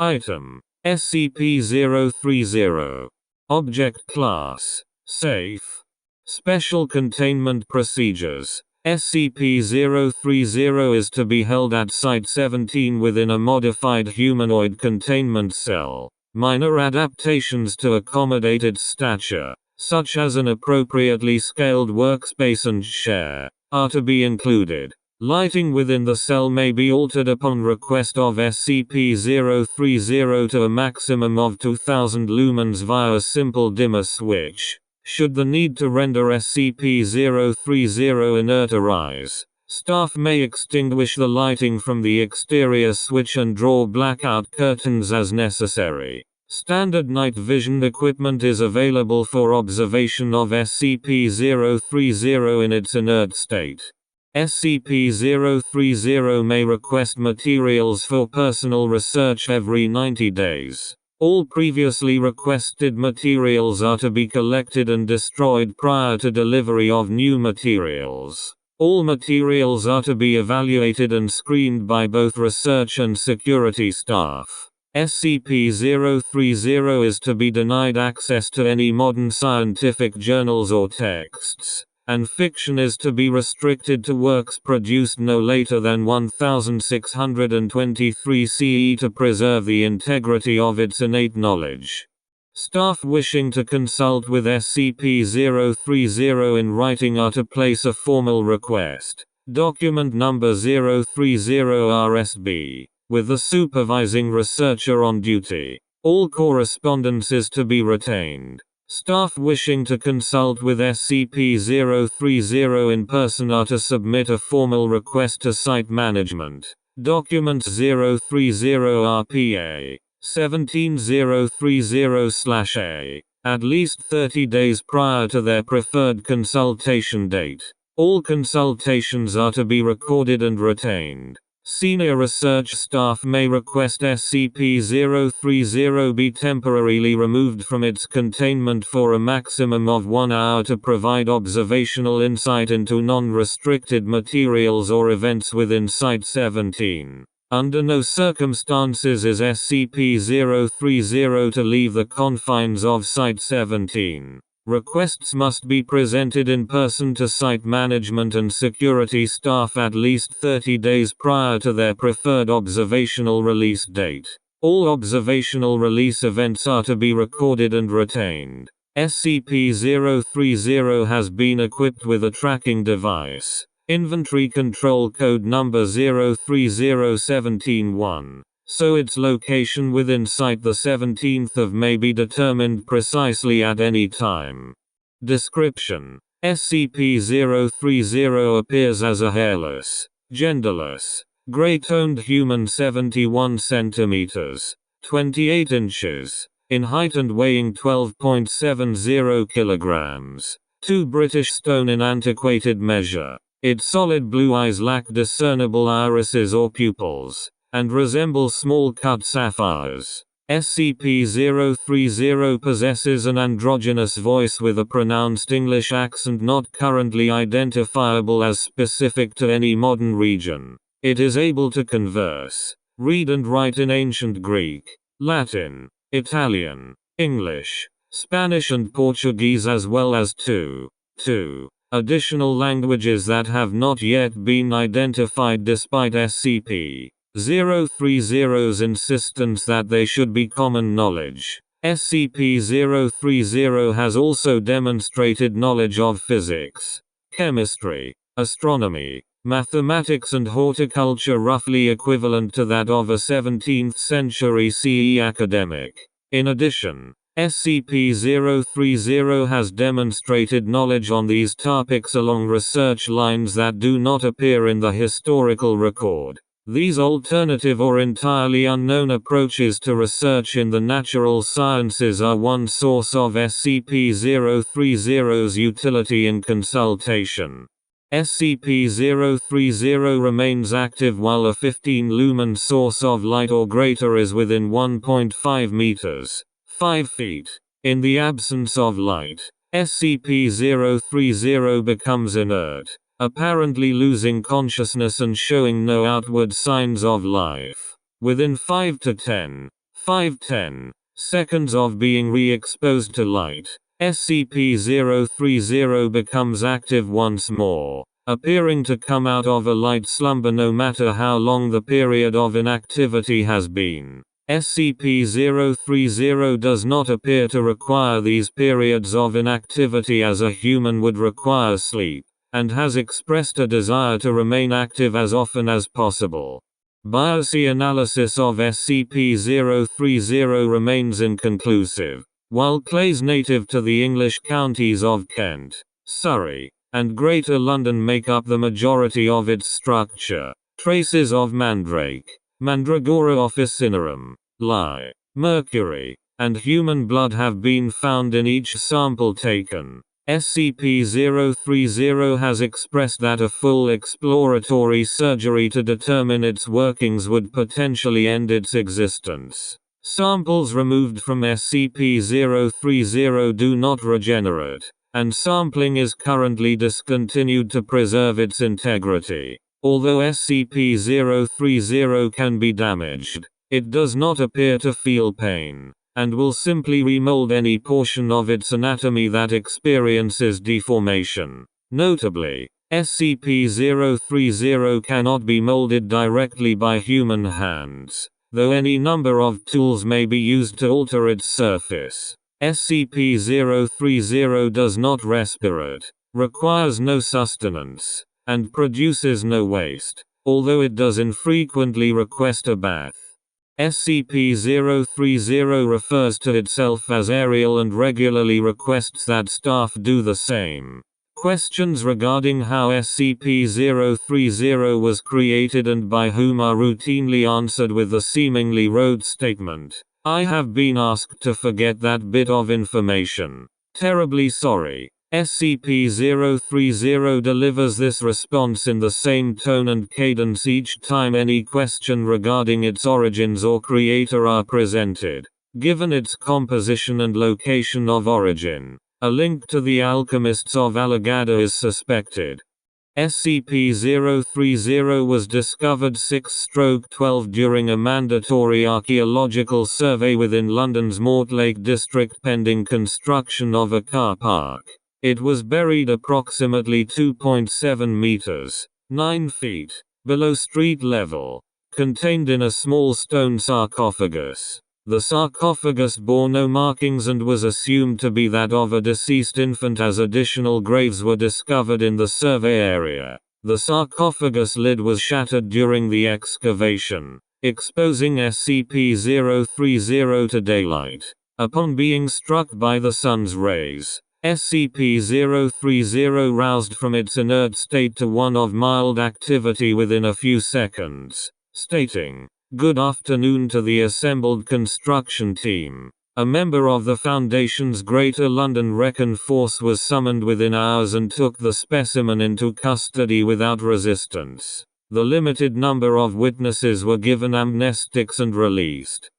Item. SCP-030. Object Class. Safe. Special Containment Procedures. SCP-030 is to be held at Site-17 within a modified humanoid containment cell. Minor adaptations to accommodate its stature, such as an appropriately scaled workspace and chair, are to be included. Lighting within the cell may be altered upon request of SCP-030 to a maximum of 2000 lumens via a simple dimmer switch. Should the need to render SCP-030 inert arise, staff may extinguish the lighting from the exterior switch and draw blackout curtains as necessary. Standard night vision equipment is available for observation of SCP-030 in its inert state. SCP-030 may request materials for personal research every 90 days. All previously requested materials are to be collected and destroyed prior to delivery of new materials. All materials are to be evaluated and screened by both research and security staff. SCP-030 is to be denied access to any modern scientific journals or texts, and fiction is to be restricted to works produced no later than 1623 CE to preserve the integrity of its innate knowledge. Staff wishing to consult with SCP-030 in writing are to place a formal request, document number 030-RSB, with the supervising researcher on duty. All correspondence is to be retained. Staff wishing to consult with SCP-030 in person are to submit a formal request to Site Management. Document 030-RPA 17030/A, at least 30 days prior to their preferred consultation date. All consultations are to be recorded and retained. Senior research staff may request SCP-030 be temporarily removed from its containment for a maximum of 1 hour to provide observational insight into non-restricted materials or events within Site-17. Under no circumstances is SCP-030 to leave the confines of Site-17. Requests must be presented in person to Site Management and security staff at least 30 days prior to their preferred observational release date. All observational release events are to be recorded and retained. SCP-030 has been equipped with a tracking device. Inventory Control Code Number 030-17-1. So its location within Site the 17th of may be determined precisely at any time. Description: SCP-030 appears as a hairless, genderless, gray-toned human 71 cm, 28 inches, in height and weighing 12.70 kilograms. 2 British stone in antiquated measure. Its solid blue eyes lack discernible irises or pupils, and resemble small-cut sapphires. SCP-030 possesses an androgynous voice with a pronounced English accent not currently identifiable as specific to any modern region. It is able to converse, read and write in Ancient Greek, Latin, Italian, English, Spanish and Portuguese as well as two additional languages that have not yet been identified despite SCP-030's insistence that they should be common knowledge. SCP-030 has also demonstrated knowledge of physics, chemistry, astronomy, mathematics and horticulture roughly equivalent to that of a 17th century CE academic. In addition, SCP-030 has demonstrated knowledge on these topics along research lines that do not appear in the historical record. These alternative or entirely unknown approaches to research in the natural sciences are one source of SCP-030's utility in consultation. SCP-030 remains active while a 15-lumen source of light or greater is within 1.5 meters. 5 feet. In the absence of light, SCP-030 becomes inert, apparently losing consciousness and showing no outward signs of life. Within 5 to 10 5-10 seconds of being re-exposed to light. SCP-030 becomes active once more, appearing to come out of a light slumber no matter how long the period of inactivity has been. SCP-030 does not appear to require these periods of inactivity as a human would require sleep, and has expressed a desire to remain active as often as possible. Biopsy analysis of SCP-030 remains inconclusive. While clays native to the English counties of Kent, Surrey, and Greater London make up the majority of its structure, traces of mandrake, Mandragora officinarum, lye, mercury, and human blood have been found in each sample taken. SCP-030 has expressed that a full exploratory surgery to determine its workings would potentially end its existence. Samples removed from SCP-030 do not regenerate, and sampling is currently discontinued to preserve its integrity. Although SCP-030 can be damaged, it does not appear to feel pain, and will simply remold any portion of its anatomy that experiences deformation. Notably, SCP-030 cannot be molded directly by human hands, though any number of tools may be used to alter its surface. SCP-030 does not respirate, requires no sustenance, and produces no waste, although it does infrequently request a bath. SCP-030 refers to itself as Ariel and regularly requests that staff do the same. Questions regarding how SCP-030 was created and by whom are routinely answered with the seemingly rote statement, "I have been asked to forget that bit of information. Terribly sorry." SCP-030 delivers this response in the same tone and cadence each time any question regarding its origins or creator are presented. Given its composition and location of origin, a link to the alchemists of Alagada is suspected. SCP-030 was discovered 6/12 during a mandatory archaeological survey within London's Mortlake district pending construction of a car park. It was buried approximately 2.7 meters, 9 feet, below street level, contained in a small stone sarcophagus. The sarcophagus bore no markings and was assumed to be that of a deceased infant as additional graves were discovered in the survey area. The sarcophagus lid was shattered during the excavation, exposing SCP-030 to daylight. Upon being struck by the sun's rays, SCP-030 roused from its inert state to one of mild activity within a few seconds, stating, "Good afternoon" to the assembled construction team. A member of the Foundation's Greater London Recon Force was summoned within hours and took the specimen into custody without resistance. The limited number of witnesses were given amnestics and released.